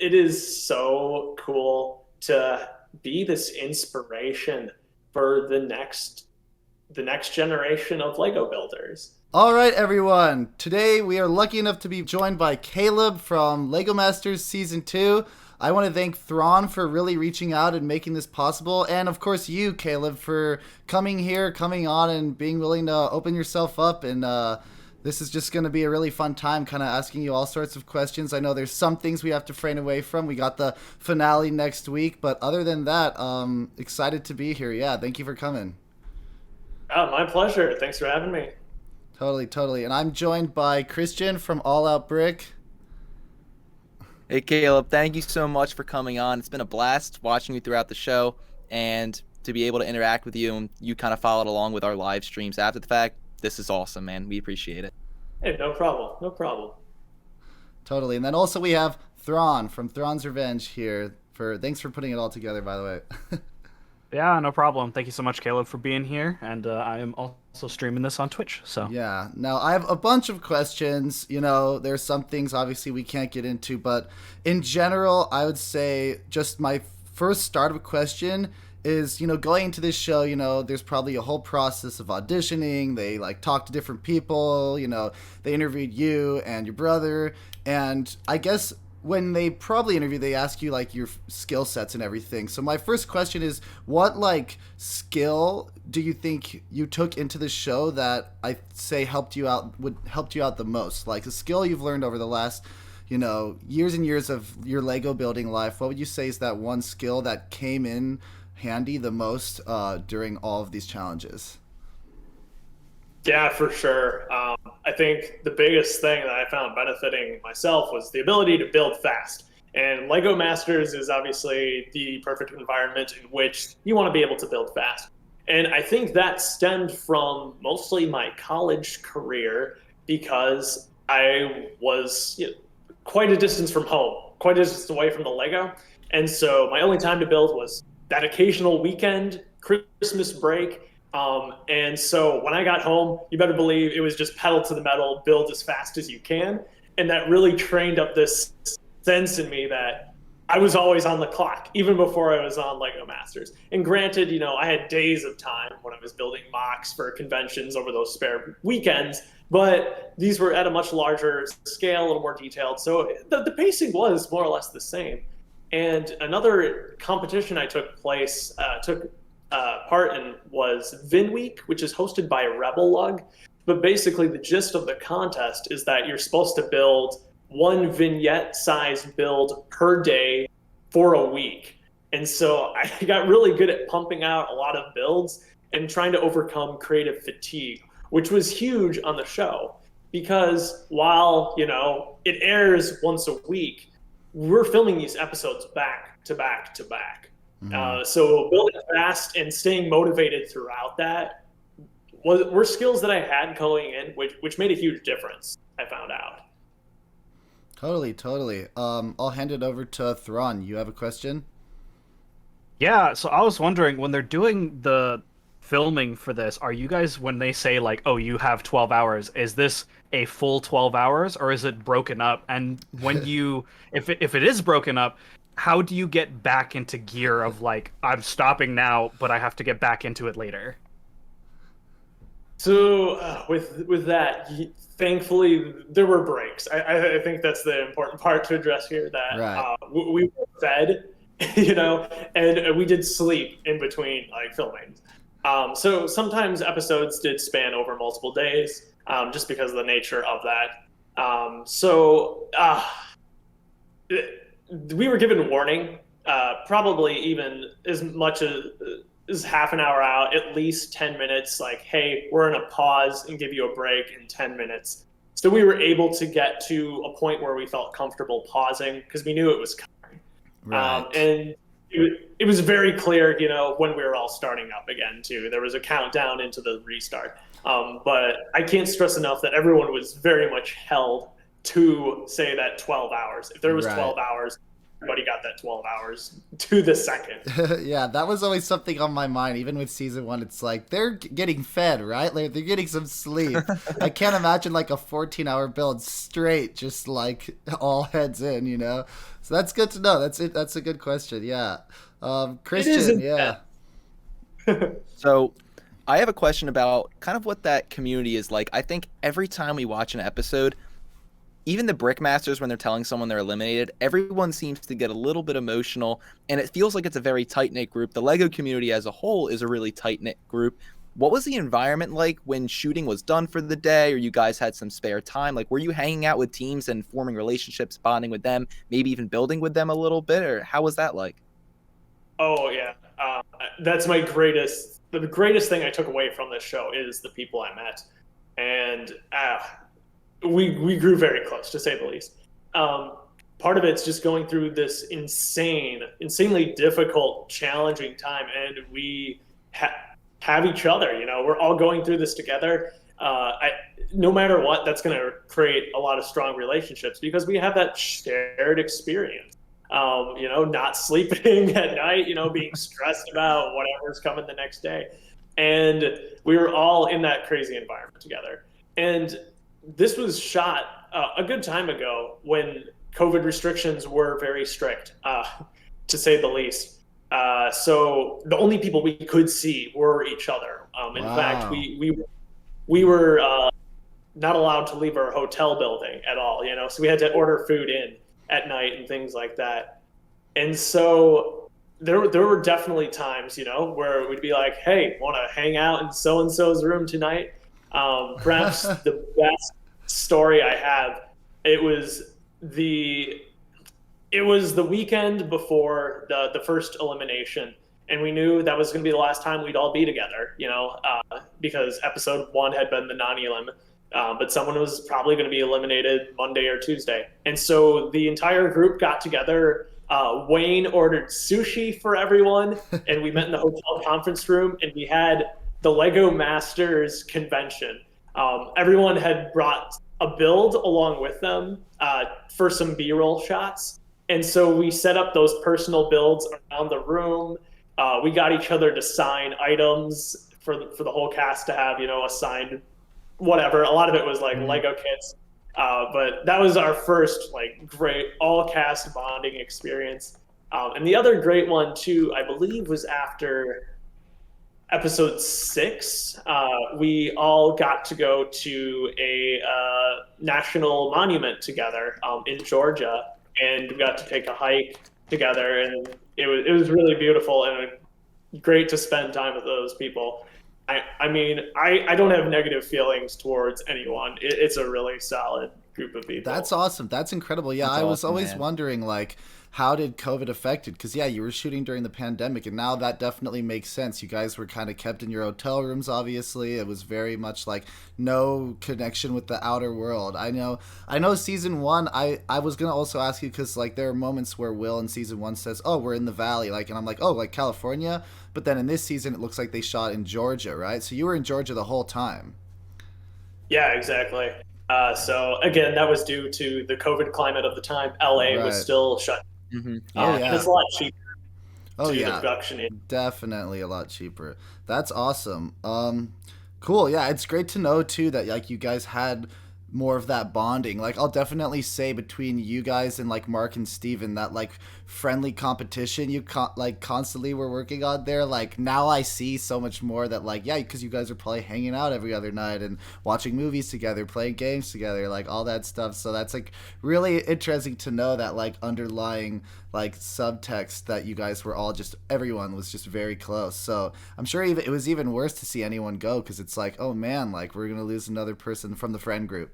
it is so cool to be this inspiration for the next generation of Lego builders. All right, everyone. Today we are lucky enough to be joined by Caleb from Lego Masters Season 2. I want to thank Thrawn for really reaching out and making this possible. And of course, you, Caleb, for coming here, coming on, and being willing to open yourself up. And this is just going to be a really fun time, kind of asking you all sorts of questions. I know there's some things we have to refrain away from. We got the finale next week. But other than that, excited to be here. Yeah, thank you for coming. Oh, my pleasure. Thanks for having me. Totally, totally. And I'm joined by Christian from All Out Brick. Hey, Caleb, thank you so much for coming on. It's been a blast watching you throughout the show and to be able to interact with you, and you kind of followed along with our live streams after the fact. This is awesome, man. We appreciate it. Hey, no problem. No problem. Totally. And then also we have Thrawn from Thrawn's Revenge here. Thanks for putting it all together, by the way. Yeah, no problem. Thank you so much, Caleb, for being here. And I am also streaming this on Twitch. So Yeah. Now, I have a bunch of questions. You know, there's some things obviously we can't get into, but in general, I would say just my first start of a question is, going into this show, there's probably a whole process of auditioning. They like talk to different people, they interviewed you and your brother. And I guess when they probably interview, they ask you like your skill sets and everything. So my first question is, what like skill do you think you took into the show that I say helped you out the most? Like a skill you've learned over the last, years and years of your Lego building life. What would you say is that one skill that came in handy the most during all of these challenges? Yeah, for sure. I think the biggest thing that I found benefiting myself was the ability to build fast. And Lego Masters is obviously the perfect environment in which you want to be able to build fast. And I think that stemmed from mostly my college career because I was quite a distance from home, quite a distance away from the Lego. And so my only time to build was that occasional weekend, Christmas break. And so when I got home, you better believe it was just pedal to the metal, build as fast as you can. And that really trained up this sense in me that I was always on the clock, even before I was on Lego Masters. And granted, I had days of time when I was building mocks for conventions over those spare weekends, but these were at a much larger scale, a little more detailed. So the pacing was more or less the same. And another competition I took part in was Vin Week, which is hosted by Rebel Lug. But basically, the gist of the contest is that you're supposed to build one vignette size build per day for a week. And so I got really good at pumping out a lot of builds and trying to overcome creative fatigue, which was huge on the show. Because while, it airs once a week, we're filming these episodes back to back to back. So building fast and staying motivated throughout that were skills that I had going in, which made a huge difference, I found out. Totally, totally. I'll hand it over to Thrawn. You have a question? yeah, so I was wondering, when they're doing the filming for this, are you guys, when they say like, oh, you have 12 hours, is this a full 12 hours or is it broken up? And when if it is broken up, how do you get back into gear of like, I'm stopping now, but I have to get back into it later? So with that, thankfully there were breaks. I think that's the important part to address here. That Right. We were fed, and we did sleep in between like filming. So sometimes episodes did span over multiple days, just because of the nature of that. We were given warning, probably even as much as half an hour out, at least 10 minutes, like, hey, we're in a pause and give you a break in 10 minutes. So we were able to get to a point where we felt comfortable pausing because we knew it was coming. Right. And it was very clear, when we were all starting up again, too. There was a countdown into the restart. But I can't stress enough that everyone was very much held to say that 12 hours. If there was Right. 12 hours, everybody got that 12 hours to the second. Yeah, that was always something on my mind. Even with season 1, it's like they're getting fed, right? Like they're getting some sleep. I can't imagine like a 14-hour build straight, just like all heads in, you know. So that's good to know. That's it. That's a good question. Yeah, Christian. Yeah. So I have a question about kind of what that community is like. I think every time we watch an episode, even the Brickmasters, when they're telling someone they're eliminated, everyone seems to get a little bit emotional, and it feels like it's a very tight-knit group. The LEGO community as a whole is a really tight-knit group. What was the environment like when shooting was done for the day, or you guys had some spare time? Like, were you hanging out with teams and forming relationships, bonding with them, maybe even building with them a little bit, or how was that like? Oh yeah, that's my greatest. The greatest thing I took away from this show is the people I met, and we grew very close, to say the least. Part of it's just going through this insanely difficult, challenging time, and we have each other. You know, we're all going through this together. No matter what, that's going to create a lot of strong relationships because we have that shared experience. You know, not sleeping at night, you know, being stressed about whatever's coming the next day. And we were all in that crazy environment together. And this was shot a good time ago when COVID restrictions were very strict, to say the least. So the only people we could see were each other. In fact, we were not allowed to leave our hotel building at all, you know, so we had to order food in at night and things like that. And so there were definitely times, you know, where we'd be like, hey, want to hang out in so-and-so's room tonight? Perhaps the best story I have, it was the weekend before the first elimination, and we knew that was going to be the last time we'd all be together, you know, because episode 1 had been the non-elim, but someone was probably going to be eliminated Monday or Tuesday. And so the entire group got together. Wayne ordered sushi for everyone, and we met in the hotel conference room, and we had the Lego Masters convention. Everyone had brought a build along with them for some B-roll shots. And so we set up those personal builds around the room. We got each other to sign items for the whole cast to have, you know, a signed whatever. A lot of it was like Lego kits. But that was our first like great all cast bonding experience. And the other great one too, I believe, was after episode 6. We all got to go to a national monument together in Georgia, and we got to take a hike together, and it was really beautiful and great to spend time with those people. I mean, I don't have negative feelings towards anyone. It's a really solid group of people. That's awesome. That's incredible. Yeah, That's I was awesome, always man. wondering, like, how did COVID affect it? Because, yeah, you were shooting during the pandemic, and now that definitely makes sense. You guys were kind of kept in your hotel rooms, obviously. It was very much like no connection with the outer world. I know season 1, I was going to also ask you, because, like, there are moments where Will in season 1 says, oh, we're in the valley, like, and I'm like, oh, like California? But then in this season, it looks like they shot in Georgia, right? So you were in Georgia the whole time. Yeah, exactly. So again, that was due to the COVID climate of the time. LA was Right. still shut. Mm-hmm. Oh, And yeah. it's a lot cheaper Oh, to do the yeah. production in. Definitely a lot cheaper. That's awesome. Cool. Yeah, it's great to know too that like you guys had more of that bonding. Like I'll definitely say between you guys and like Mark and Steven, that like friendly competition you like constantly were working on there. Like now I see so much more that like, yeah, because you guys are probably hanging out every other night and watching movies together, playing games together, like all that stuff. So that's like really interesting to know that like underlying like subtext that you guys were all just, everyone was just very close. So I'm sure it was even worse to see anyone go, because it's like, oh man, like we're gonna lose another person from the friend group.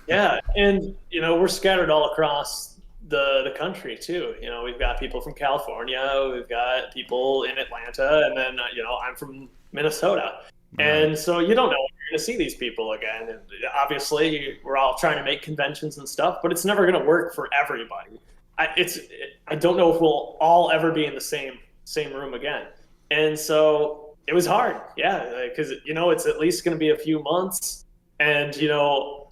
Yeah, and you know we're scattered all across the country too. You know, we've got people from California, we've got people in Atlanta, and then you know I'm from Minnesota. And so you don't know when you're going to see these people again. And obviously, we're all trying to make conventions and stuff, but it's never going to work for everybody. I don't know if we'll all ever be in the same room again. And so it was hard, yeah, because you know it's at least going to be a few months, and you know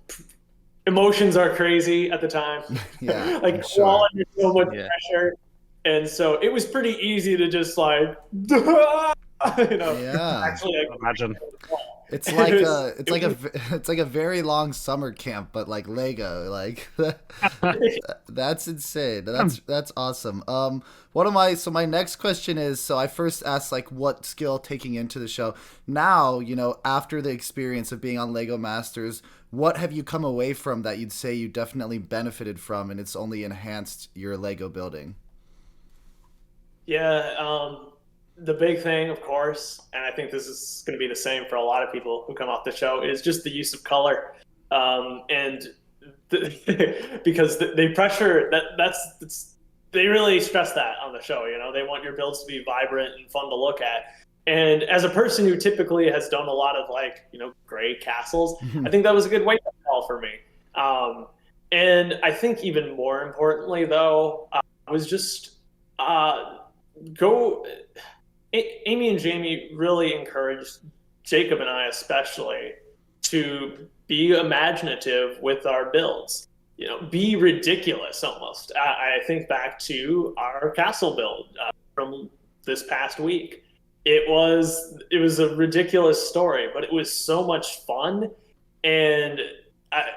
emotions are crazy at the time. Yeah, Like I'm we're all sure. under so much Yeah. pressure, and so it was pretty easy to just like, you know, Yeah. actually like, Imagine. It's it like was, it's it like was, it's like a very long summer camp, but like Lego. Like that's insane. That's awesome. What am I? So my next question is: so I first asked like what skill taking into the show. Now after the experience of being on Lego Masters, what have you come away from that you'd say you definitely benefited from, and it's only enhanced your Lego building? yeah. The big thing, of course, and I think this is going to be the same for a lot of people who come off the show, is just the use of color. And because they pressure they really stress that on the show. They want your builds to be vibrant and fun to look at. And as a person who typically has done a lot of like gray castles, I think that was a good wake up call for me. And I think even more importantly, though, was just uh, go. Amy and Jamie really encouraged Jacob and I especially to be imaginative with our builds. Be ridiculous almost. I think back to our castle build from this past week. It was a ridiculous story, but it was so much fun, and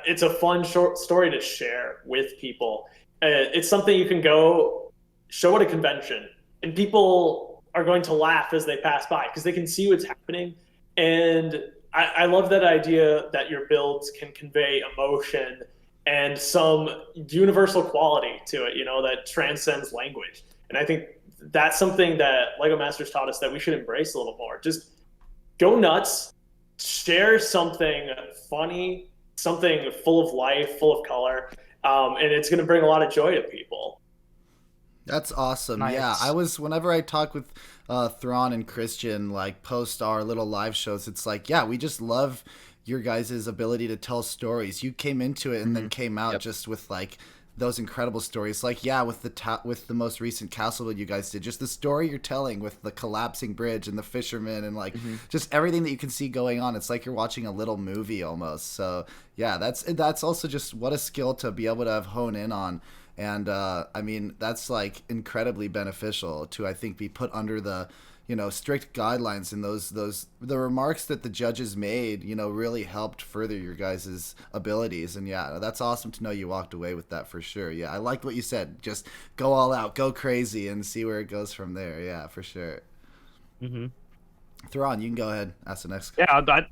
it's a fun short story to share with people. It's something you can go show at a convention, and people are going to laugh as they pass by because they can see what's happening. And I love that idea that your builds can convey emotion and some universal quality to it, that transcends language. And I think that's something that Lego Masters taught us that we should embrace a little more. Just go nuts, share something funny, something full of life, full of color, and it's going to bring a lot of joy to people. That's awesome. Nice. Yeah, whenever I talk with Thrawn and Christian, like post our little live shows, it's like, yeah, we just love your guys' ability to tell stories. You came into it and then came out just with like those incredible stories. Like, yeah, with the most recent castle that you guys did, just the story you're telling with the collapsing bridge and the fishermen and like just everything that you can see going on. It's like you're watching a little movie almost. So yeah, that's also just what a skill to be able to have honed in on. And I mean, that's like incredibly beneficial to, I think, be put under the strict guidelines, and the remarks that the judges made really helped further your guys' abilities. And yeah, that's awesome to know you walked away with that for sure. Yeah, I liked what you said, just go all out, go crazy, and see where it goes from there. Yeah, for sure. Thrawn, you can go ahead, ask the next.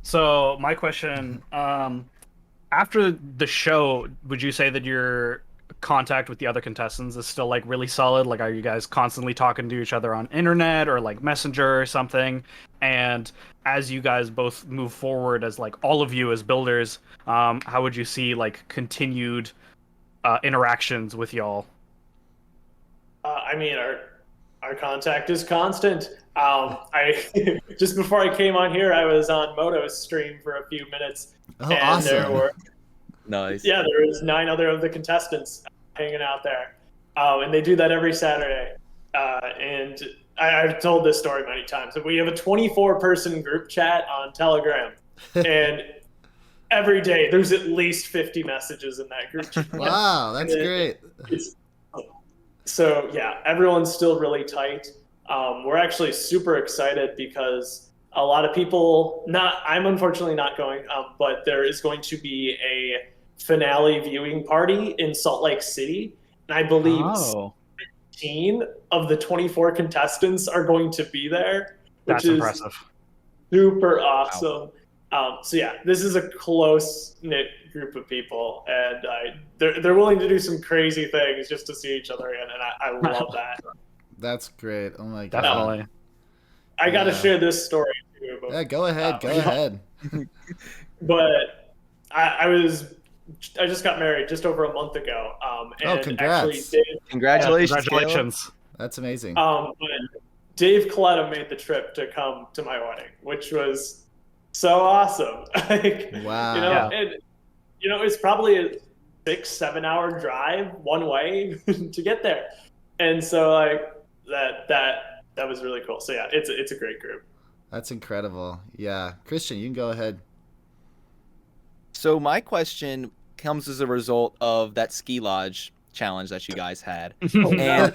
So my question, after the show, would you say that your contact with the other contestants is still like really solid? Like, are you guys constantly talking to each other on internet or like Messenger or something? And as you guys both move forward as like all of you as builders, how would you see like continued interactions with y'all? I mean, our contact is constant. I just before I came on here, I was on Moto's stream for a few minutes, Oh, and awesome. there were Nice. there was 9 other of the contestants hanging out there, and they do that every Saturday. And I've told this story many times. But we have a 24-person group chat on Telegram, and every day there's at least 50 messages in that group chat. Wow, that's great. So yeah, everyone's still really tight. We're actually super excited because a lot of people, I'm unfortunately not going, but there is going to be a finale viewing party in Salt Lake City. And I believe 17 of the 24 contestants are going to be there, which That's is impressive. super awesome. So yeah, this is a close knit group of people, and they're willing to do some crazy things just to see each other again, and I love that. That's great. Oh my god. Definitely. I got to share this story too. Yeah, go ahead. Go ahead. But I just got married just over a month ago. And congrats. actually Congratulations. That's amazing. But Dave Coletta made the trip to come to my wedding, which was so awesome. Wow. And it's probably a 6-7 hour drive one way to get there. And so like that was really cool. So yeah, it's a great group. That's incredible. Yeah. Christian, you can go ahead. So my question comes as a result of that ski lodge challenge that you guys had. Oh, no.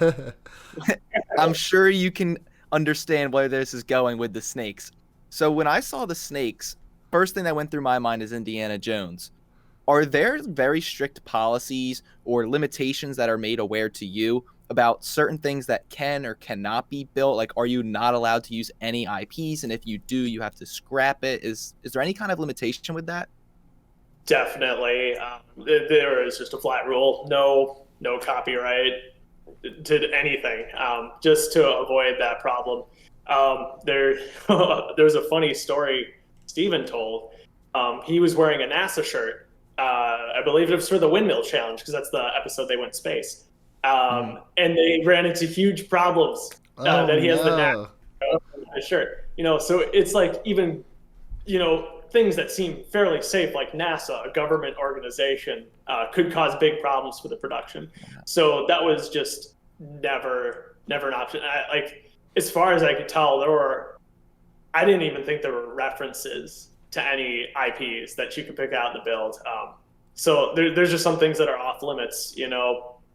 And I'm sure you can understand where this is going with the snakes. So when I saw the snakes, first thing that went through my mind is Indiana Jones. Are there very strict policies or limitations that are made aware to you about certain things that can or cannot be built? Like, are you not allowed to use any IPs? And if you do, you have to scrap it. Is there any kind of limitation with that? Definitely. There is just a flat rule. No copyright to anything, just to avoid that problem. There's a funny story Steven told. He was wearing a NASA shirt. I believe it was for the windmill challenge, because that's the episode they went space. And they ran into huge problems that he has the NASA shirt. So it's like, even, things that seem fairly safe, like NASA, a government organization, could cause big problems for the production. So that was just never an option. As far as I could tell, I didn't even think there were references to any IPs that you could pick out in the build. So there's just some things that are off limits,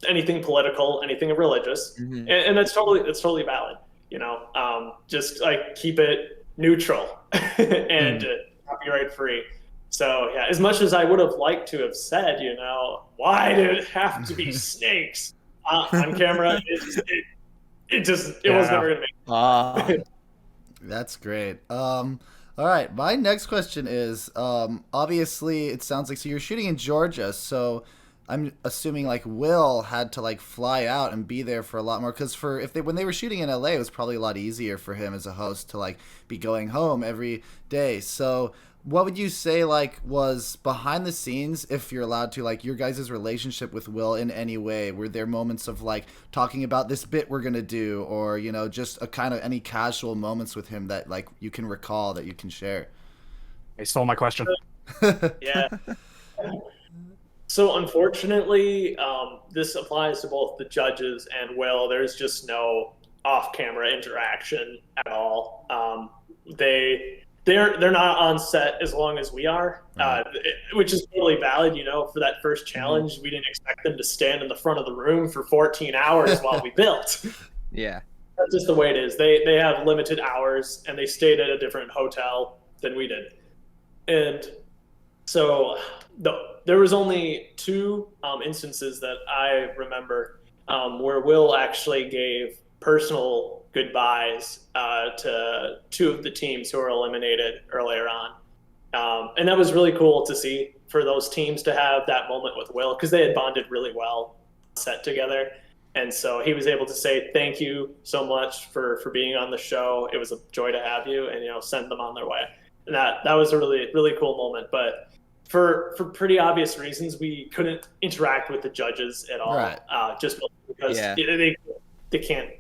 anything political, anything religious, and that's totally valid. Just like keep it neutral and copyright free. So yeah, as much as I would have liked to have said, why did it have to be snakes on camera? It was never gonna make. That's great. All right, my next question is, obviously it sounds like, so you're shooting in Georgia, so I'm assuming like Will had to like fly out and be there for a lot more, because when they were shooting in LA, it was probably a lot easier for him as a host to like be going home every day. So what would you say like was behind the scenes, if you're allowed to, like your guys' relationship with Will in any way? Were there moments of like talking about this bit we're gonna do, or just a kind of any casual moments with him that like you can recall that you can share? He stole my question. Yeah. So unfortunately, this applies to both the judges and Will. There's just no off-camera interaction at all. They're not on set as long as we are, which is totally valid. For that first challenge, we didn't expect them to stand in the front of the room for 14 hours while we built. Yeah. That's just the way it is. They have limited hours, and they stayed at a different hotel than we did. And so there was only two instances that I remember where Will actually gave personal goodbyes to two of the teams who were eliminated earlier on. And that was really cool to see, for those teams to have that moment with Will, because they had bonded really well set together. And so he was able to say, thank you so much for being on the show. It was a joy to have you, and, send them on their way. And that was a really, really cool moment. But for pretty obvious reasons, we couldn't interact with the judges at all, right. Just because they can't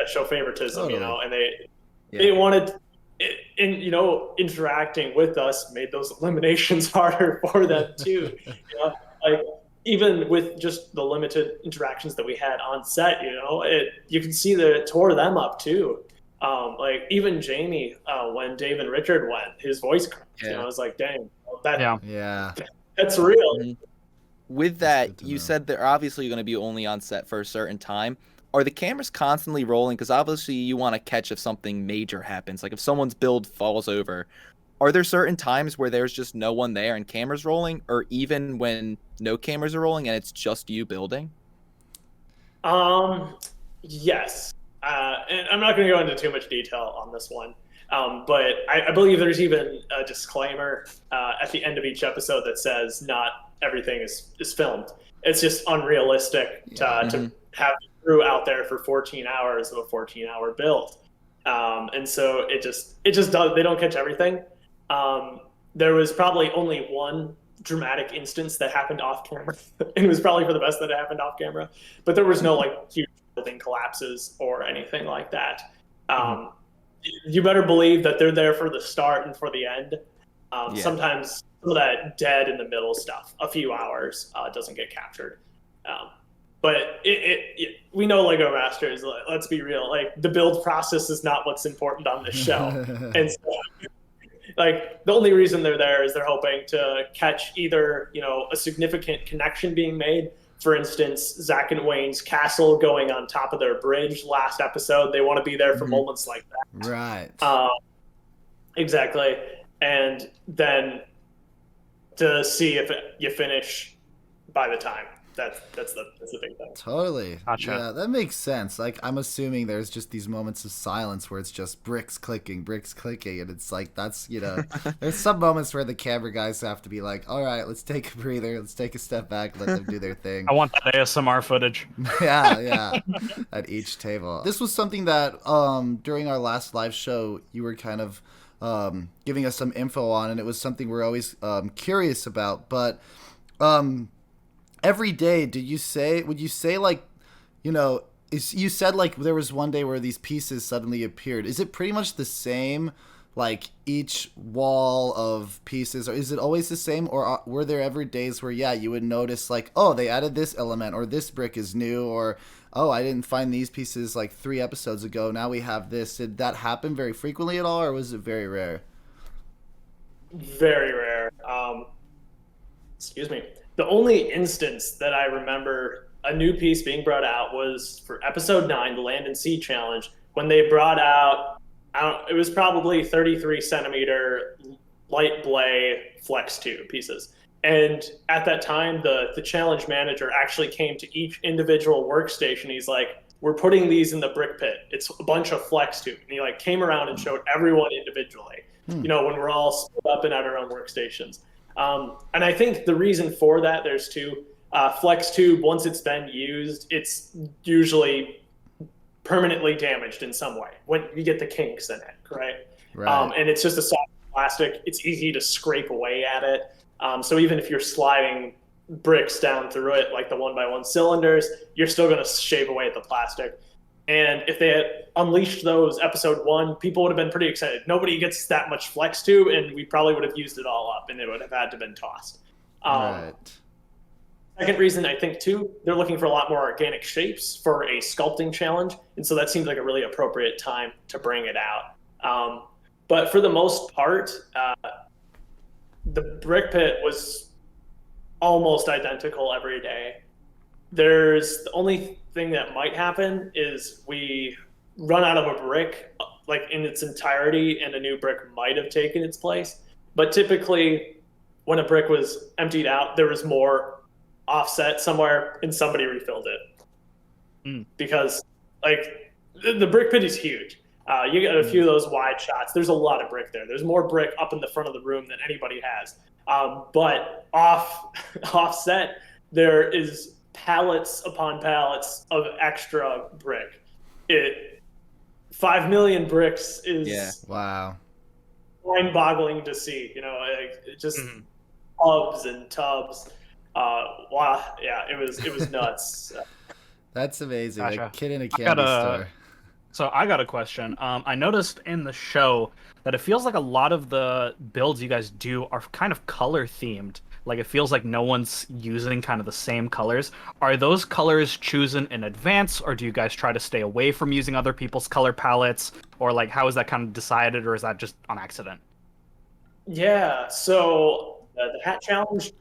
show favoritism, totally. and they wanted, interacting with us made those eliminations harder for them too. Like even with just the limited interactions that we had on set, you can see that it tore them up too. Like even Jamie, when Dave and Richard went, his voice cracked. I was like, dang, that's real. With that, you said they're obviously going to be only on set for a certain time. Are the cameras constantly rolling? Because obviously you want to catch if something major happens, like if someone's build falls over. Are there certain times where there's just no one there and cameras rolling, or even when no cameras are rolling and it's just you building? Yes. And I'm not going to go into too much detail on this one, but I believe there's even a disclaimer at the end of each episode that says not everything is filmed. It's just unrealistic to have the crew out there for 14 hours of a 14-hour build. And so it just does. They don't catch everything. There was probably only one dramatic instance that happened off camera, and it was probably for the best that it happened off camera. But there was no like huge building collapses or anything like that. You better believe that they're there for the start and for the end. Sometimes some of that dead in the middle stuff, a few hours, doesn't get captured. But we know Lego Masters, let's be real, like the build process is not what's important on this show. And so like the only reason they're there is they're hoping to catch either, a significant connection being made. For instance, Zach and Wayne's castle going on top of their bridge last episode. They want to be there for moments like that. Right. Exactly. And then to see if you finish by the time. That's the big thing. Totally. Gotcha. Yeah, that makes sense. Like, I'm assuming there's just these moments of silence where it's just bricks clicking, and it's like, that's, there's some moments where the camera guys have to be like, all right, let's take a breather, let's take a step back, let them do their thing. I want that ASMR footage. Yeah, at each table. This was something that during our last live show, you were kind of giving us some info on, and it was something we're always curious about, but every day, would you say like, you said like there was one day where these pieces suddenly appeared. Is it pretty much the same, like each wall of pieces, or is it always the same, or were there ever days where, you would notice like, oh, they added this element, or this brick is new, or, oh, I didn't find these pieces like 3 episodes ago, now we have this. Did that happen very frequently at all, or was it very rare? Very rare. Excuse me. The only instance that I remember a new piece being brought out was for episode 9, the Land and Sea Challenge, when they brought out, it was probably 33 centimeter light blay flex tube pieces. And at that time, the challenge manager actually came to each individual workstation. He's like, we're putting these in the brick pit. It's a bunch of flex tube. And he like came around and showed everyone individually, when we're all split up and at our own workstations. And I think the reason for that, there's two. Flex tube, once it's been used, it's usually permanently damaged in some way when you get the kinks in it, right? And it's just a soft plastic. It's easy to scrape away at it. So even if you're sliding bricks down through it, like the 1x1 cylinders, you're still going to shave away at the plastic. And if they had unleashed those episode 1, people would have been pretty excited. Nobody gets that much flex tube, and we probably would have used it all up, and it would have had to been tossed. Right. Second reason, I think, too, they're looking for a lot more organic shapes for a sculpting challenge, and so that seems like a really appropriate time to bring it out. But for the most part, the brick pit was almost identical every day. The only thing that might happen is we run out of a brick like in its entirety, and a new brick might have taken its place. But typically, when a brick was emptied out, there was more offset somewhere, and somebody refilled it. Because like the brick pit is huge. You get a few of those wide shots. There's a lot of brick there. There's more brick up in the front of the room than anybody has. But offset, there is pallets upon pallets of extra brick. 5 million bricks is wow, mind-boggling to see. Just tubs and tubs. Wow, yeah, it was nuts. That's amazing. Gotcha. A kid in a candy store. So I got a question. I noticed in the show that it feels like a lot of the builds you guys do are kind of color themed. Like it feels like no one's using kind of the same colors. Are those colors chosen in advance, or do you guys try to stay away from using other people's color palettes? Or like how is that kind of decided, or is that just on accident? Yeah, so the hat challenge,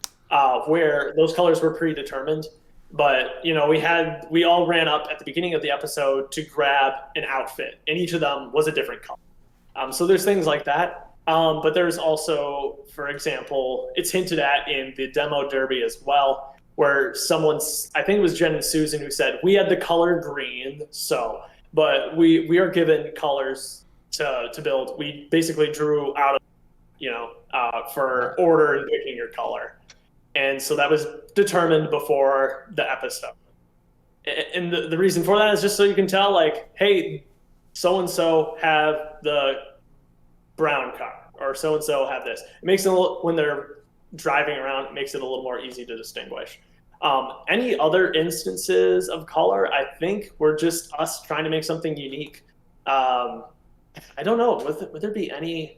where those colors were predetermined, but we all ran up at the beginning of the episode to grab an outfit, and each of them was a different color. So there's things like that. But there's also, for example, it's hinted at in the demo derby as well, where I think it was Jen and Susan who said, we had the color green, but we are given colors to build. We basically drew out of, for order and picking your color. And so that was determined before the episode. And the reason for that is just so you can tell, like, hey, so-and-so have the brown car, or so-and-so have this. It makes it when they're driving around, it makes it a little more easy to distinguish. Any other instances of color, I think were just us trying to make something unique. I don't know, would there be any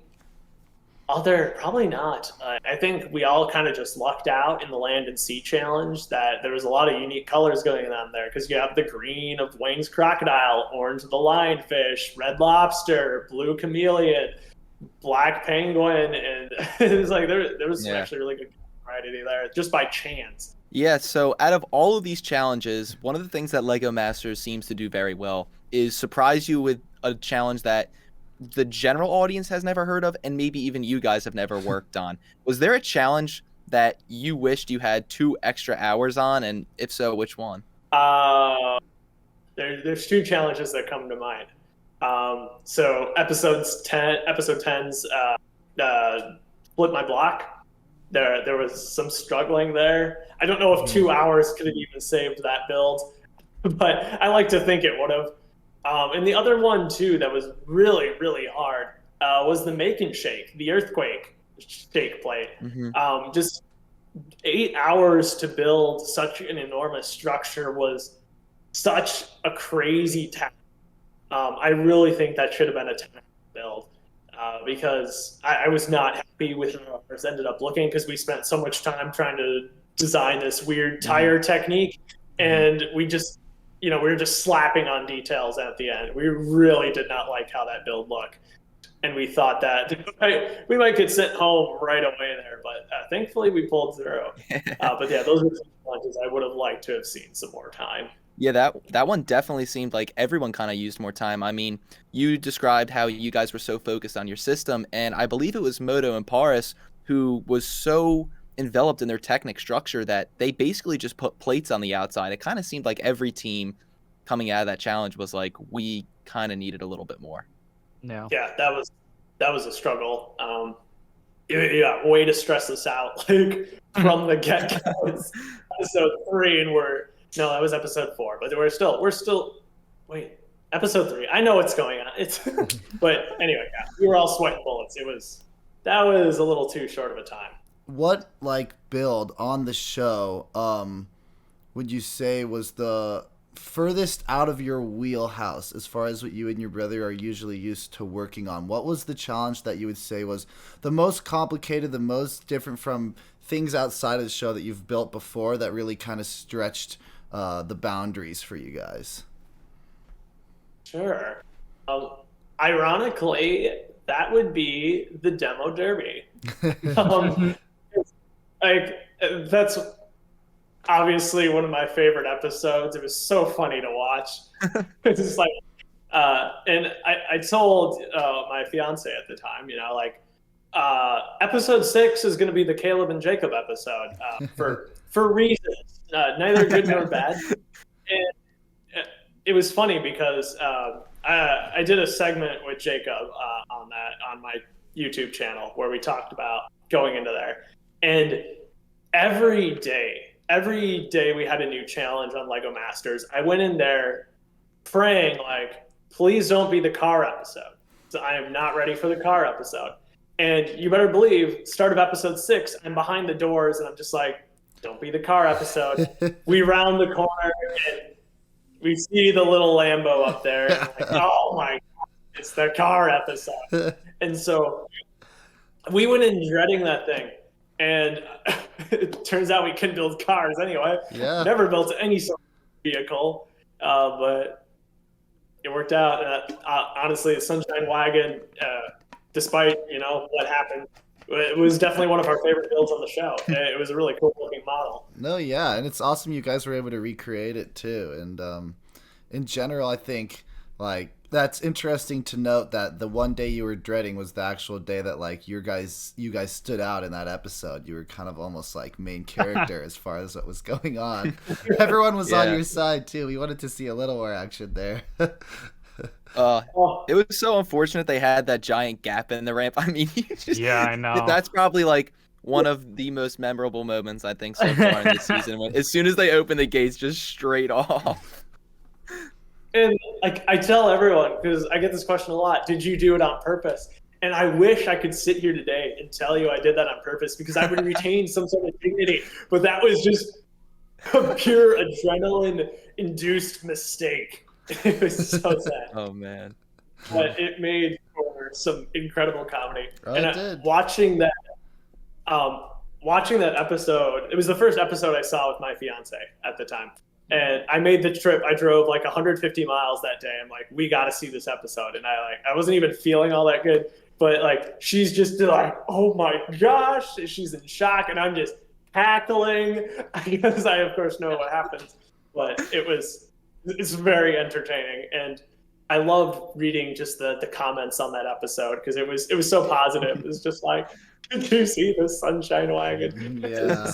other? Probably not. I think we all kind of just lucked out in the Land and Sea Challenge that there was a lot of unique colors going on there, because you have the green of Wayne's crocodile, orange of the lionfish, red lobster, blue chameleon. Black Penguin, and it was like there was some Yeah. actually really good variety there just by chance. Yeah, so out of all of these challenges, one of the things that Lego Masters seems to do very well is surprise you with a challenge that the general audience has never heard of, and maybe even you guys have never worked on. Was there a challenge that you wished you had 2 extra hours on, and if so, which one? There's two challenges that come to mind. So episode 10's Flip My Block. There was some struggling there. I don't know if 2 hours could have even saved that build, but I like to think it would have. And the other one too that was really, really hard was the Make and Shake, the Earthquake shake plate. Just 8 hours to build such an enormous structure was such a crazy task. I really think that should have been a 10-hour build because I was not happy with how ours ended up looking because we spent so much time trying to design this weird tire technique, and we were just slapping on details at the end. We really did not like how that build looked, and we thought that we might get sent home right away there, but thankfully we pulled through. But yeah, those are some challenges I would have liked to have seen some more time. Yeah, that one definitely seemed like everyone kind of used more time. I mean, you described how you guys were so focused on your system, and I believe it was Moto and Paris who was so enveloped in their Technic structure that they basically just put plates on the outside. It kind of seemed like every team coming out of that challenge was like, we kind of needed a little bit more. No. Yeah, that was a struggle. Yeah, way to stress this out, like from the get-go. It's episode 3, and that was episode 4, but we're still wait, episode 3. I know what's going on. But anyway, yeah, we were all sweating bullets. That was a little too short of a time. What build on the show would you say was the furthest out of your wheelhouse as far as what you and your brother are usually used to working on? What was the challenge that you would say was the most complicated, the most different from things outside of the show that you've built before that really kind of stretched the boundaries for you guys? Sure. Ironically, that would be the demo derby. That's obviously one of my favorite episodes. It was so funny to watch. It's just like, and I told my fiance at the time, episode 6 is going to be the Caleb and Jacob episode for reasons neither good nor bad. And it was funny because I did a segment with Jacob on my YouTube channel where we talked about going into there, and every day we had a new challenge on Lego Masters. I went in there praying please don't be the car episode. So I am not ready for the car episode. And you better believe, start of episode 6, I'm behind the doors and I'm just like, don't be the car episode. We round the corner and we see the little Lambo up there. And oh my God, it's the car episode. And so we went in dreading that thing. And it turns out we can build cars anyway. Yeah. Never built any sort of vehicle, but it worked out. Honestly, the Sunshine Wagon, despite what happened, it was definitely one of our favorite builds on the show. It was a really cool looking model. No, yeah, and it's awesome you guys were able to recreate it too. And in general, I think that's interesting to note that the one day you were dreading was the actual day that you guys stood out in that episode. You were kind of almost main character as far as what was going on. Everyone was on your side too. We wanted to see a little more action there. It was so unfortunate they had that giant gap in the ramp. I mean, yeah, I know. That's probably one of the most memorable moments I think so far in this season. When as soon as they open the gates, just straight off. And I tell everyone, because I get this question a lot, did you do it on purpose? And I wish I could sit here today and tell you I did that on purpose because I would retain some sort of dignity. But that was just a pure adrenaline-induced mistake. It was so sad. Oh, man. But it made for some incredible comedy. Oh, and it did. Watching that episode, it was the first episode I saw with my fiance at the time. And I made the trip. I drove 150 miles that day. I'm like, we got to see this episode. And I wasn't even feeling all that good. but like she's just like, oh my gosh, she's in shock, and I'm just cackling because I of course know what happens. But it's very entertaining, and I loved reading just the comments on that episode because it was so positive. It was just like, did you see the sunshine wagon? Yeah.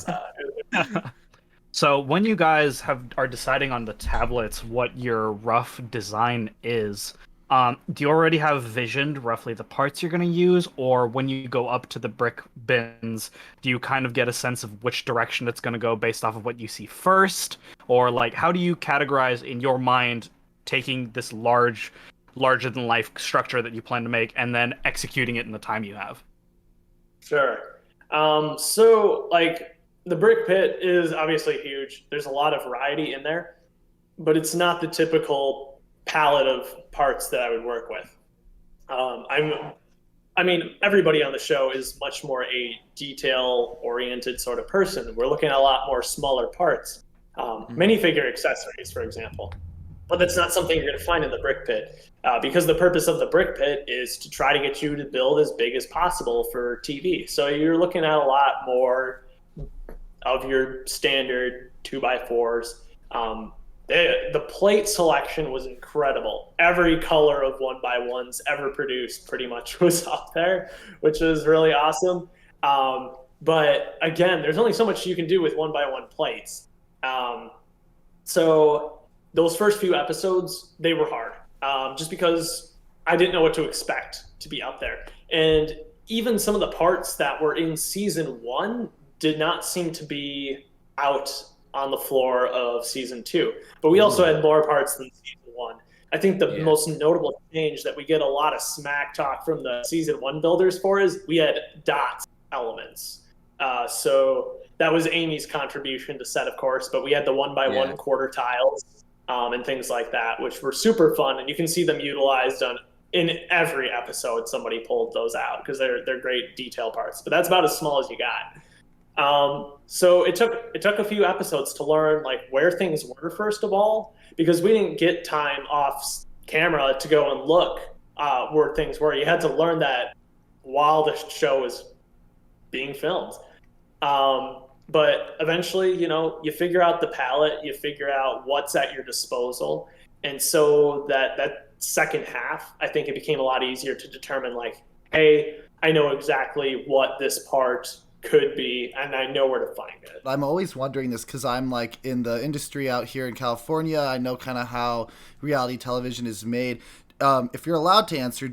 So when you guys are deciding on the tablets what your rough design is, do you already have visioned roughly the parts you're going to use, or when you go up to the brick bins, do you kind of get a sense of which direction it's going to go based off of what you see first, or like how do you categorize in your mind taking this larger than life structure that you plan to make and then executing it in the time you have? Sure. So like the brick pit is obviously huge. There's a lot of variety in there, but it's not the typical palette of parts that I would work with. I mean, everybody on the show is much more a detail-oriented sort of person. We're looking at a lot more smaller parts, minifigure accessories, for example. But that's not something you're going to find in the brick pit, because the purpose of the brick pit is to try to get you to build as big as possible for TV. So you're looking at a lot more of your standard 2x4s. The plate selection was incredible. Every color of 1x1s ever produced pretty much was up there, which is really awesome. But again, there's only so much you can do with 1x1 plates. So those first few episodes, they were hard, just because I didn't know what to expect to be out there. And even some of the parts that were in season 1 did not seem to be out on the floor of season 2. But we also had more parts than season 1. I think the most notable change that we get a lot of smack talk from the season 1 builders for is we had dots elements. So that was Amy's contribution to set, of course, but we had the 1x1 quarter tiles and things like that, which were super fun. And you can see them utilized in every episode. Somebody pulled those out because they're great detail parts. But that's about as small as you got. So it took a few episodes to learn like where things were, first of all, because we didn't get time off camera to go and look where things were. You had to learn that while the show was being filmed. But eventually, you figure out the palette, you figure out what's at your disposal. And so that second half, I think it became a lot easier to determine like, hey, I know exactly what this part could be, and I know where to find it. I'm always wondering this because I'm like in the industry out here in California. I know kind of how reality television is made. If you're allowed to answer,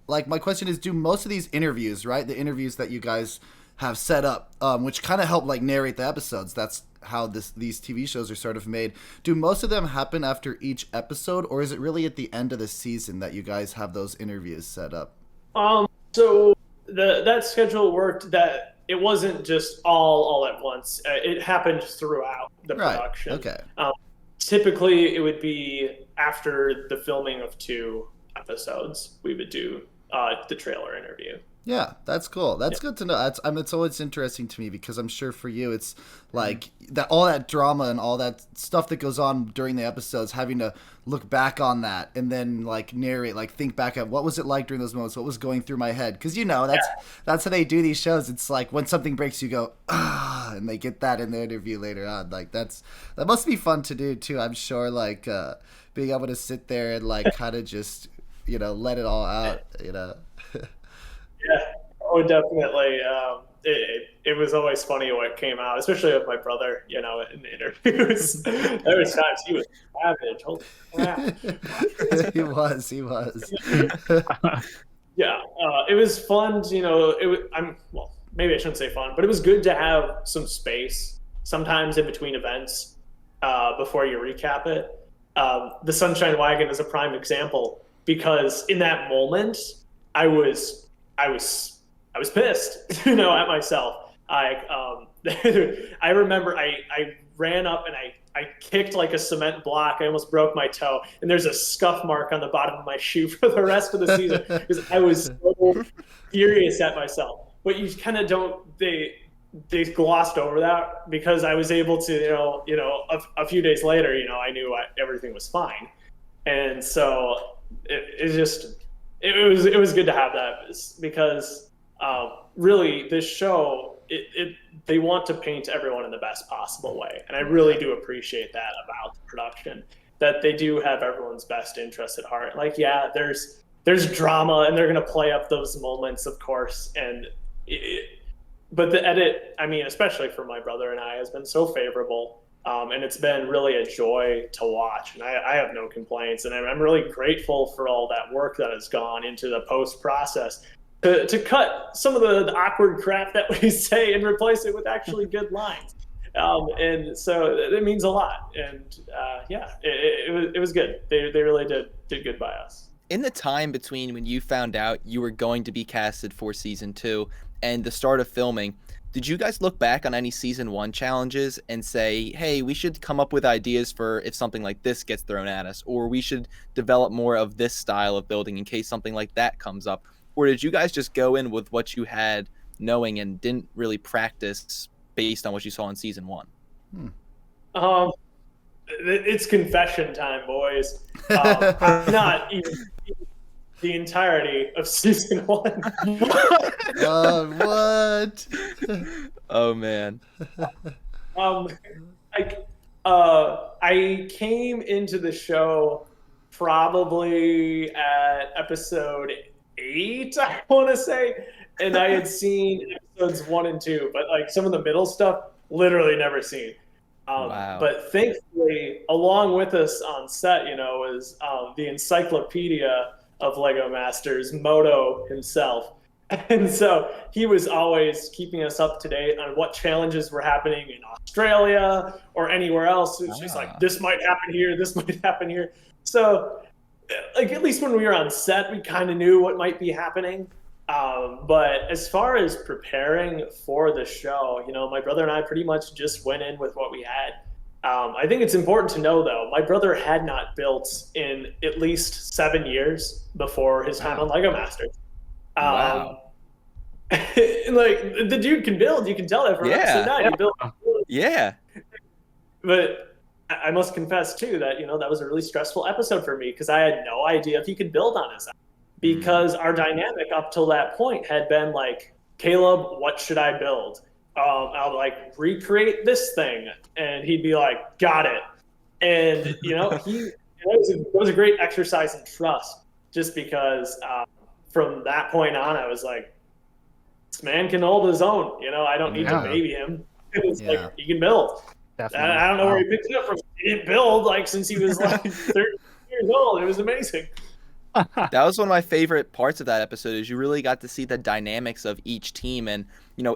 my question is, do most of these interviews, right? The interviews that you guys have set up, which kind of help like narrate the episodes. That's how these TV shows are sort of made. Do most of them happen after each episode, or is it really at the end of the season that you guys have those interviews set up? So that schedule worked that it wasn't just all at once. It happened throughout the production. Okay. Typically, it would be after the filming of 2 episodes, we would do the trailer interview. Yeah, that's cool. That's good to know. It's always interesting to me because I'm sure for you it's like that all that drama and all that stuff that goes on during the episodes, having to look back on that and then like narrate, like think back at what was it like during those moments, what was going through my head, because that's how they do these shows. It's like when something breaks, you go and they get that in the interview later on. Like that must be fun to do too. I'm sure like being able to sit there and like kind of just let it all out. Yeah, oh, definitely. It was always funny what came out, especially with my brother, in the interviews. There was times he was savage. Holy crap. He was. Yeah, it was fun. Maybe I shouldn't say fun, but it was good to have some space sometimes in between events before you recap it. The Sunshine Wagon is a prime example because in that moment, I was pissed, at myself. I remember I ran up and I kicked like a cement block. I almost broke my toe, and there's a scuff mark on the bottom of my shoe for the rest of the season because I was so furious at myself. But you kind of don't. They glossed over that because I was able to, a few days later, I knew everything was fine, and so it just. it was good to have that because really this show they want to paint everyone in the best possible way, and I really do appreciate that about the production, that they do have everyone's best interest at heart. Like, yeah, there's drama, and they're gonna play up those moments, of course, but the edit, I mean, especially for my brother and I, has been so favorable. And it's been really a joy to watch, and I have no complaints. And I'm really grateful for all that work that has gone into the post process to cut some of the awkward crap that we say and replace it with actually good lines. And so it means a lot. And yeah, it was good. They really did good by us. In the time between when you found out you were going to be casted for season 2 and the start of filming, did you guys look back on any season 1 challenges and say, hey, we should come up with ideas for if something like this gets thrown at us, or we should develop more of this style of building in case something like that comes up? Or did you guys just go in with what you had knowing and didn't really practice based on what you saw in season 1? It's confession time, boys. I'm not even the entirety of season 1. What? Oh man. I came into the show probably at episode 8, I want to say, and I had seen episodes 1 and 2, but like some of the middle stuff, literally never seen. Wow. But thankfully, along with us on set, was the encyclopedia of Lego Masters, Moto himself. And so he was always keeping us up to date on what challenges were happening in Australia or anywhere else. It's just like, this might happen here, this might happen here. So, like, at least when we were on set, we kind of knew what might be happening. But as far as preparing for the show, my brother and I pretty much just went in with what we had. I think it's important to know, though, my brother had not built in at least 7 years before his time on Lego Masters. Wow. And, like, the dude can build. You can tell that from episode 9. He built. Yeah. But I must confess, too, that, that was a really stressful episode for me because I had no idea if he could build on his own. Because our dynamic up till that point had been like, Caleb, what should I build? I'll like recreate this thing, and he'd be like, got it. And it was a great exercise in trust, just because from that point on, I was like, this man can hold his own. I don't need to baby him. It's like, he can build. Definitely. I don't know where he picked it up from. He didn't build like since he was like 30 years old. It was amazing. That was one of my favorite parts of that episode, is you really got to see the dynamics of each team. And,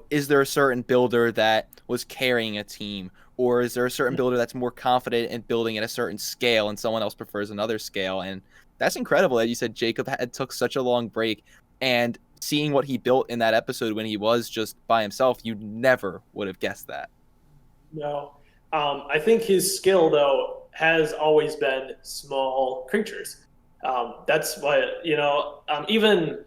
is there a certain builder that was carrying a team, or is there a certain builder that's more confident in building at a certain scale and someone else prefers another scale? And that's incredible that you said Jacob took such a long break, and seeing what he built in that episode when he was just by himself, you never would have guessed that. No. I think his skill, though, has always been small creatures. That's what, even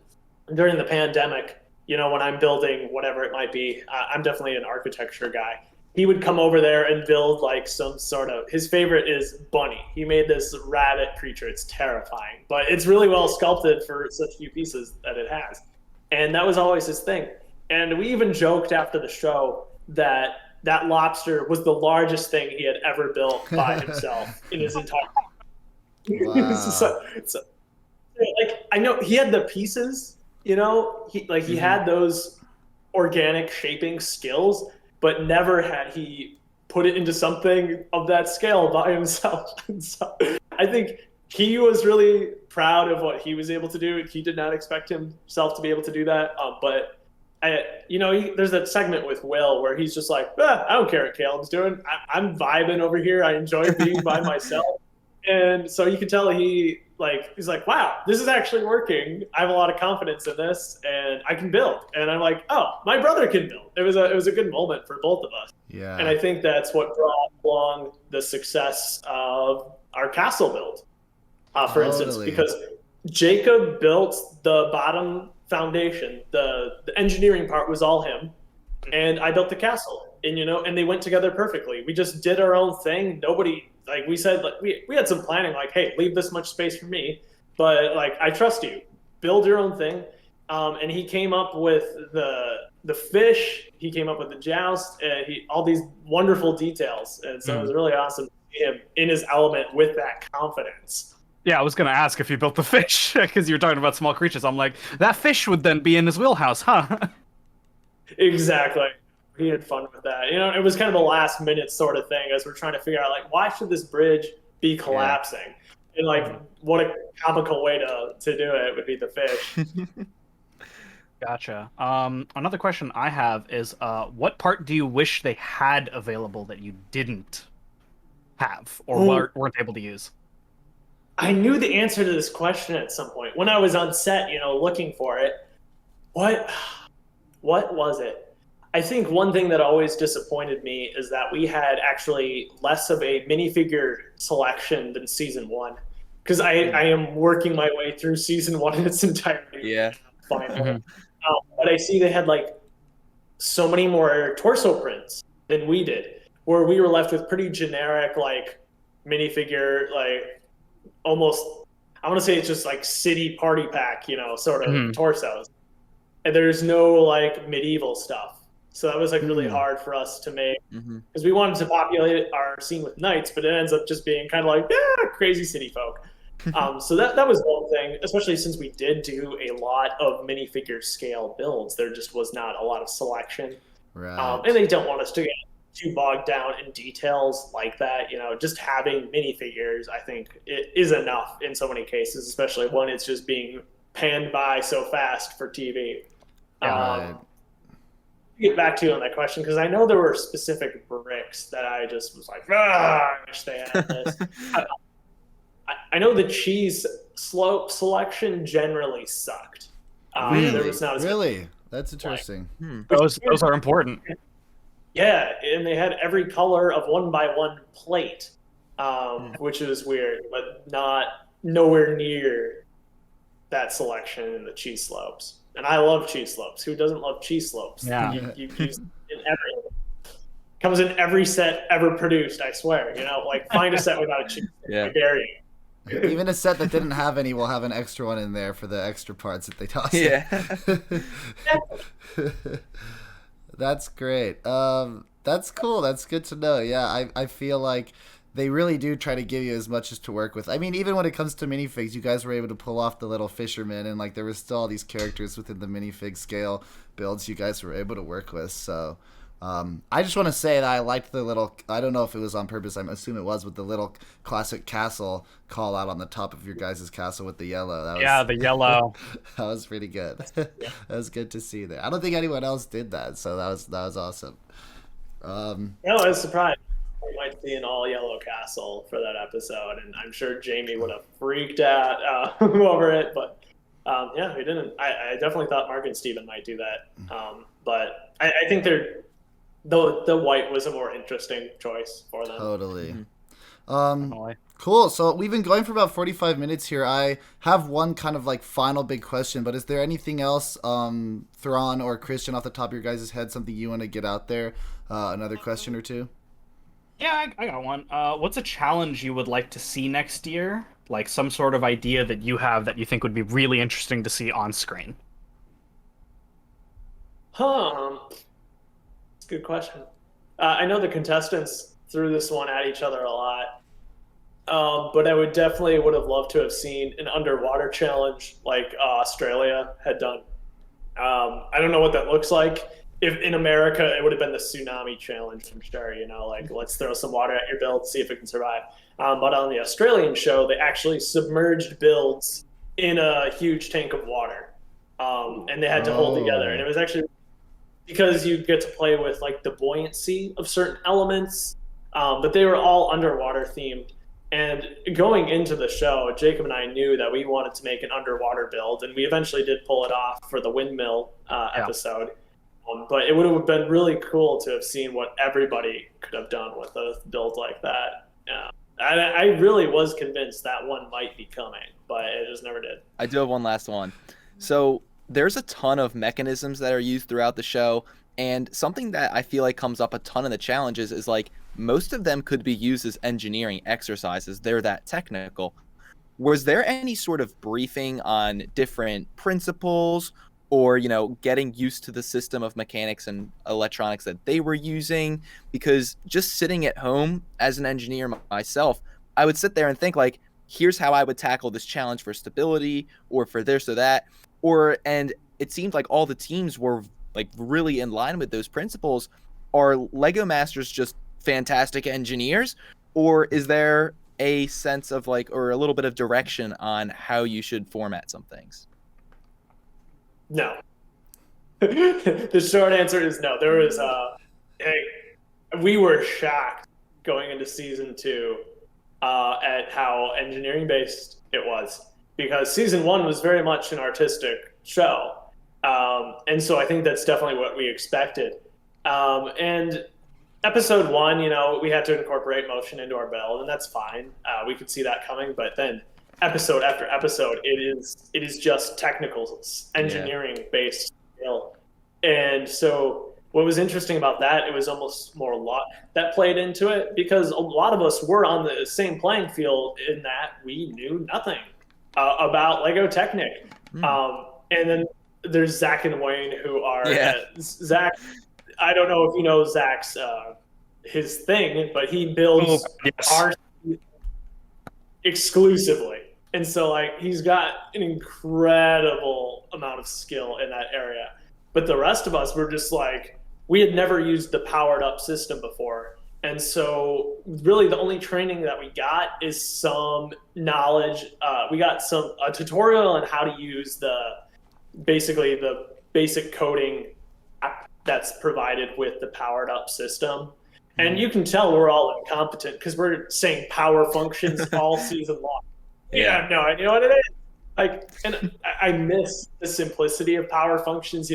during the pandemic, when I'm building whatever it might be, I'm definitely an architecture guy. He would come over there and build like some sort of, his favorite is Bunny. He made this rabbit creature. It's terrifying, but it's really well sculpted for such few pieces that it has. And that was always his thing. And we even joked after the show that lobster was the largest thing he had ever built by himself in his entire life. Wow. so, like, I know he had the pieces, he had those organic shaping skills, but never had he put it into something of that scale by himself. And so I think he was really proud of what he was able to do. He did not expect himself to be able to do that. But there's that segment with Will where he's just like, I don't care what Caleb's doing. I'm vibing over here. I enjoy being by myself. And so you can tell he's like, wow, this is actually working. I have a lot of confidence in this, and I can build. And I'm like, oh, my brother can build. It was a good moment for both of us. Yeah. And I think that's what brought along the success of our castle build, for instance, because Jacob built the bottom foundation. The engineering part was all him, and I built the castle. And they went together perfectly. We just did our own thing. Nobody. We said, we had some planning, like, hey, leave this much space for me, but I trust you. build your own thing. And he came up with the fish. He came up with the joust. All these wonderful details, and so it was really awesome to see him in his element with that confidence. Yeah, I was gonna ask if you built the fish because you were talking about small creatures. I'm like, that fish would then be in his wheelhouse, huh? Exactly. He had fun with that. It was kind of a last minute sort of thing as we're trying to figure out like why should this bridge be collapsing, and like what a comical way to do it would be the fish. Gotcha. Another question I have is, what part do you wish they had available that you didn't have or weren't able to use? I knew the answer to this question at some point when I was on set, looking for it. What was it? I think one thing that always disappointed me is that we had actually less of a minifigure selection than season 1. Because I am working my way through season 1 in its entirety. Yeah. Finally. But I see they had like so many more torso prints than we did, where we were left with pretty generic like minifigure, like almost, I want to say it's just like city party pack, sort of torsos. And there's no like medieval stuff. So that was like really hard for us to make because we wanted to populate our scene with knights, but it ends up just being kind of like crazy city folk. So that was one thing, especially since we did do a lot of minifigure scale builds. There just was not a lot of selection. Right. And they don't want us to get too bogged down in details like that. Just having minifigures, I think, it is enough in so many cases, especially when it's just being panned by so fast for TV. Right. Get back to you on that question because I know there were specific bricks that I just was like, I wish they had this. I know the cheese slope selection generally sucked. There was not as Really? That's interesting. Those are important. Yeah, and they had every color of 1x1 plate, which is weird, but nowhere near that selection in the cheese slopes. And I love cheese slopes. Who doesn't love cheese slopes? Yeah. You use in every comes in every set ever produced. I swear. Like find a set without a cheese slope. Yeah. I dare you. Even a set that didn't have any will have an extra one in there for the extra parts that they toss. Yeah. That's great. That's cool. That's good to know. Yeah, I feel like they really do try to give you as much as to work with. I mean, even when it comes to minifigs, you guys were able to pull off the little fisherman, and like there was still all these characters within the minifig scale builds you guys were able to work with. So I just want to say that I liked the little, I don't know if it was on purpose, I assume it was, with the little classic castle call out on the top of your guys' castle with the yellow. The yellow. That was pretty good. That was good to see there. I don't think anyone else did that, so that was awesome. I was surprised. We might see an all yellow castle for that episode, and I'm sure Jamie would have freaked out over it, but we didn't. I definitely thought Mark and Steven might do that, but I think the white was a more interesting choice for them. Totally. Cool. So we've been going for about 45 minutes here. I have one kind of like final big question, but is there anything else, Thrawn or Christian, off the top of your guys' head, something you want to get out there? Another question or two? Yeah, I got one. What's a challenge you would like to see next year? Like some sort of idea that you have that you think would be really interesting to see on screen? It's a good question. I know the contestants threw this one at each other a lot. But I would have loved to have seen an underwater challenge like Australia had done. I don't know what that looks like. If in America, it would have been the tsunami challenge, I'm sure, like let's throw some water at your build, see if it can survive. But on the Australian show, they actually submerged builds in a huge tank of water. And they had to hold together. And it was actually because you get to play with like the buoyancy of certain elements, but they were all underwater themed. And going into the show, Jacob and I knew that we wanted to make an underwater build, and we eventually did pull it off for the windmill episode. But it would have been really cool to have seen what everybody could have done with a build like that. I really was convinced that one might be coming, but it just never did. I do have one last one. So there's a ton of mechanisms that are used throughout the show, and something that I feel like comes up a ton in the challenges is like most of them could be used as engineering exercises. They're that technical. was there any sort of briefing on different principles or, getting used to the system of mechanics and electronics that they were using? Because just sitting at home as an engineer myself, I would sit there and think like, here's how I would tackle this challenge for stability or for this or that. And it seemed like all the teams were like really in line with those principles. Are Lego Masters just fantastic engineers, or is there a sense of like, or a little bit of direction on how you should format some things? No. The short answer is no. There was we were shocked going into season 2 at how engineering based it was, because season 1 was very much an artistic show, and so I think that's definitely what we expected. And episode 1, we had to incorporate motion into our build, and that's fine. We could see that coming, but then episode after episode, it is just technical engineering based skill. And so what was interesting about that, it was almost more luck that played into it, because a lot of us were on the same playing field in that we knew nothing about Lego Technic. And then there's Zach and Wayne, who are Zach. I don't know if you know Zach's his thing, but he builds RC exclusively. And so like he's got an incredible amount of skill in that area. But the rest of us were just like, we had never used the powered up system before. And so really the only training that we got is some knowledge. We got a tutorial on how to use basically the basic coding app that's provided with the powered up system. And you can tell we're all incompetent because we're saying power functions all season long. Yeah, I have no idea what it is. Like, and I miss the simplicity of power functions,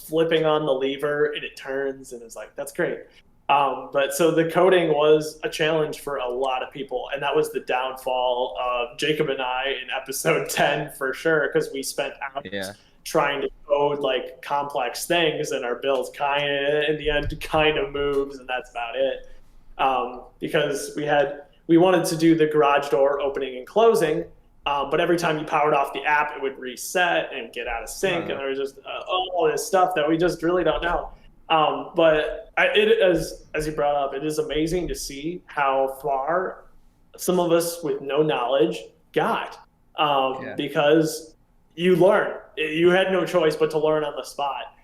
flipping on the lever and it turns, and it's like, that's great. But so the coding was a challenge for a lot of people, and that was the downfall of Jacob and I in episode 10 for sure, because we spent hours trying to code like complex things, and our build kind of in the end kind of moves, and that's about it. Because we wanted to do the garage door opening and closing, but every time you powered off the app, it would reset and get out of sync, and there was just all this stuff that we just really don't know. But as you brought up, it is amazing to see how far some of us with no knowledge got, because you learn. You had no choice but to learn on the spot.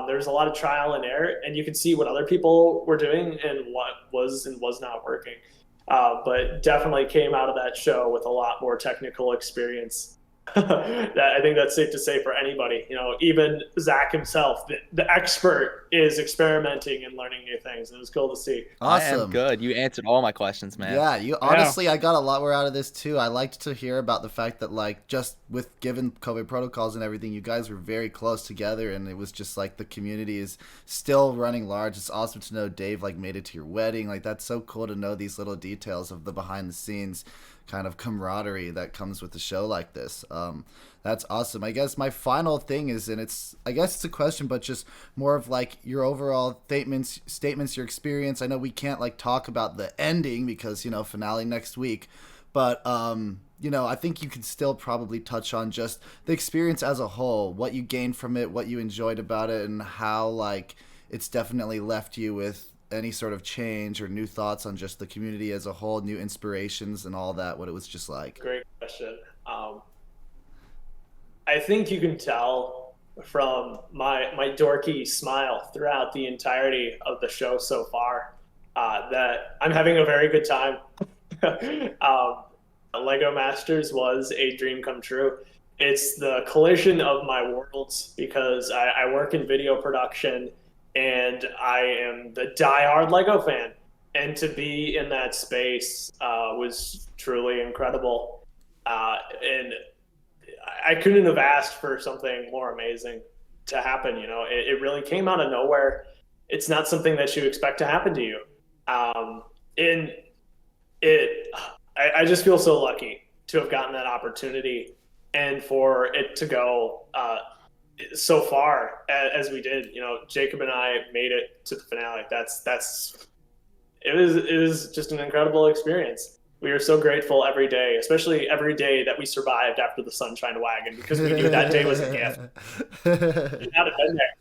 There's a lot of trial and error, and you could see what other people were doing and what was and was not working. But definitely came out of that show with a lot more technical experience. That I think that's safe to say for anybody. Even Zach himself, the expert, is experimenting and learning new things, and it was cool to see. Awesome. I am good. You answered all my questions, man. Yeah, honestly, I got a lot more out of this too. I liked to hear about the fact that like just with given COVID protocols and everything, you guys were very close together, and it was just like the community is still running large. It's awesome to know Dave like made it to your wedding. Like that's so cool to know these little details of the behind the scenes kind of camaraderie that comes with a show like this. That's awesome. I guess my final thing is, and I guess it's a question, but just more of like your overall statements, your experience. I know we can't like talk about the ending because, finale next week, but, I think you could still probably touch on just the experience as a whole, what you gained from it, what you enjoyed about it, and how like it's definitely left you with any sort of change or new thoughts on just the community as a whole, new inspirations and all that, what it was just like. Great question. I think you can tell from my dorky smile throughout the entirety of the show so far that I'm having a very good time. Lego Masters was a dream come true. It's the collision of my worlds, because I work in video production and I am the diehard Lego fan. And to be in that space was truly incredible. And I couldn't have asked for something more amazing to happen. It really came out of nowhere. It's not something that you expect to happen to you. And I just feel so lucky to have gotten that opportunity, and for it to go so far as we did. Jacob and I made it to the finale. It was just an incredible experience. We are so grateful every day, especially every day that we survived after the Sunshine Wagon, because we knew that day was a gift. We'd not have been there.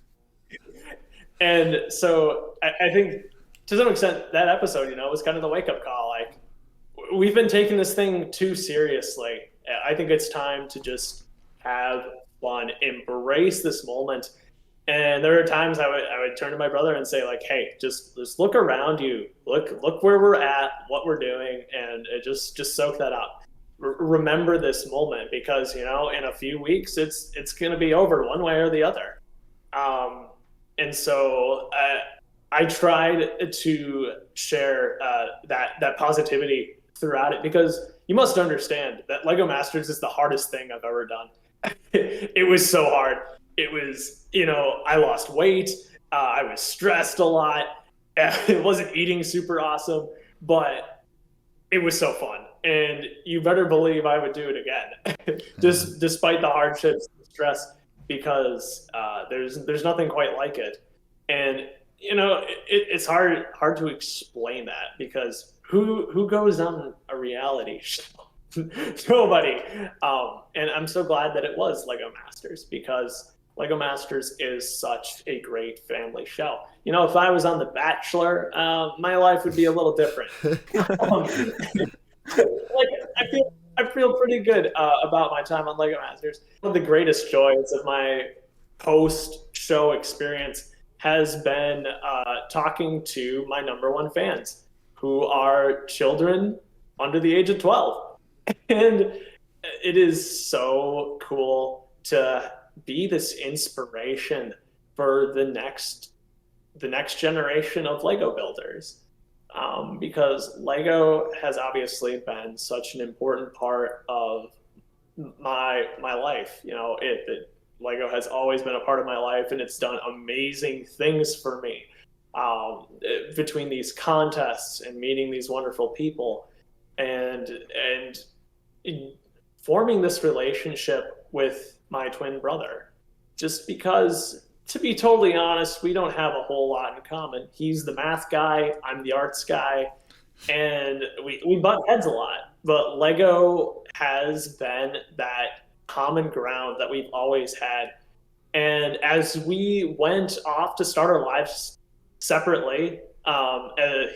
And so I think to some extent that episode, was kind of the wake up call. Like, we've been taking this thing too seriously. I think it's time to just have fun, embrace this moment. And there are times I would turn to my brother and say, like, hey, just look around you, look where we're at, what we're doing, and just soak that up. Remember this moment, because in a few weeks it's going to be over one way or the other. And so I tried to share that positivity throughout it, because you must understand that Lego Masters is the hardest thing I've ever done. It was so hard. It was, I lost weight. I was stressed a lot. It wasn't eating super awesome, but it was so fun. And you better believe I would do it again, just despite the hardships and stress, because there's nothing quite like it. And it's hard to explain that, because who goes on a reality show? Nobody. And I'm so glad that it was Lego Masters, because Lego Masters is such a great family show. If I was on The Bachelor, my life would be a little different. I feel pretty good about my time on Lego Masters. One of the greatest joys of my post-show experience has been talking to my #1 fans, who are children under the age of 12. And it is so cool to be this inspiration for the next generation of Lego builders, because Lego has obviously been such an important part of my life. Lego has always been a part of my life, and it's done amazing things for me, between these contests and meeting these wonderful people, and forming this relationship with my twin brother. Just because, to be totally honest, we don't have a whole lot in common. He's the math guy, I'm the arts guy, and we butt heads a lot. But Lego has been that common ground that we've always had. And as we went off to start our lives separately,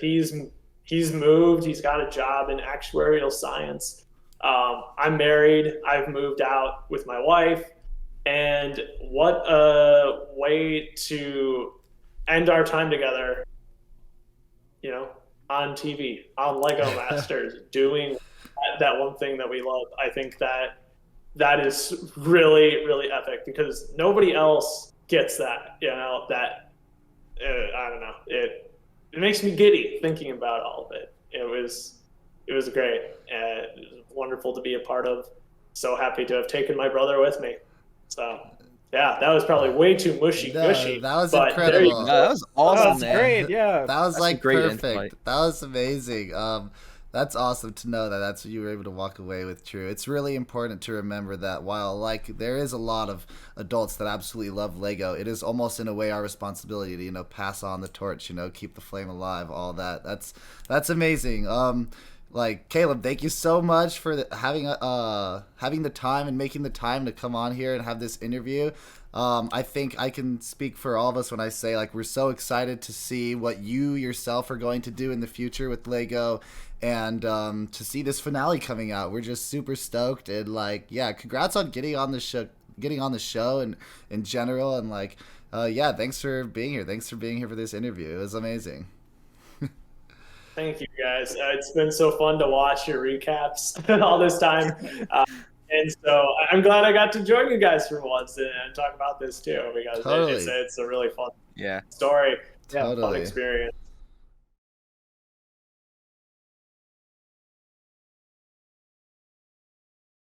he's moved, he's got a job in actuarial science. I'm married, I've moved out with my wife, and what a way to end our time together, on TV, on Lego Masters, doing that one thing that we love. I think that is really, really epic, because nobody else gets that, I don't know. It makes me giddy thinking about all of it. It was great. It was wonderful to be a part of. So happy to have taken my brother with me. So yeah, that was probably way too gushy. That was incredible. No, that was awesome, That's great. Yeah, that was That's a great perfect. insight. That was amazing. That's awesome to know that that's what you were able to walk away with, True. It's really important to remember that while there is a lot of adults that absolutely love Lego, it is almost in a way our responsibility to pass on the torch, keep the flame alive, all that. That's amazing. Caleb, thank you so much for having the time and making the time to come on here and have this interview. I think I can speak for all of us when I say we're so excited to see what you yourself are going to do in the future with Lego, and to see this finale coming out. We're just super stoked, and congrats on getting on the show and in general, and thanks for being here. Thanks for being here for this interview. It was amazing. Thank you, guys. It's been so fun to watch your recaps all this time. And so I'm glad I got to join you guys for once and talk about this too, because Totally. it's a really fun Yeah. story. Totally. Fun experience.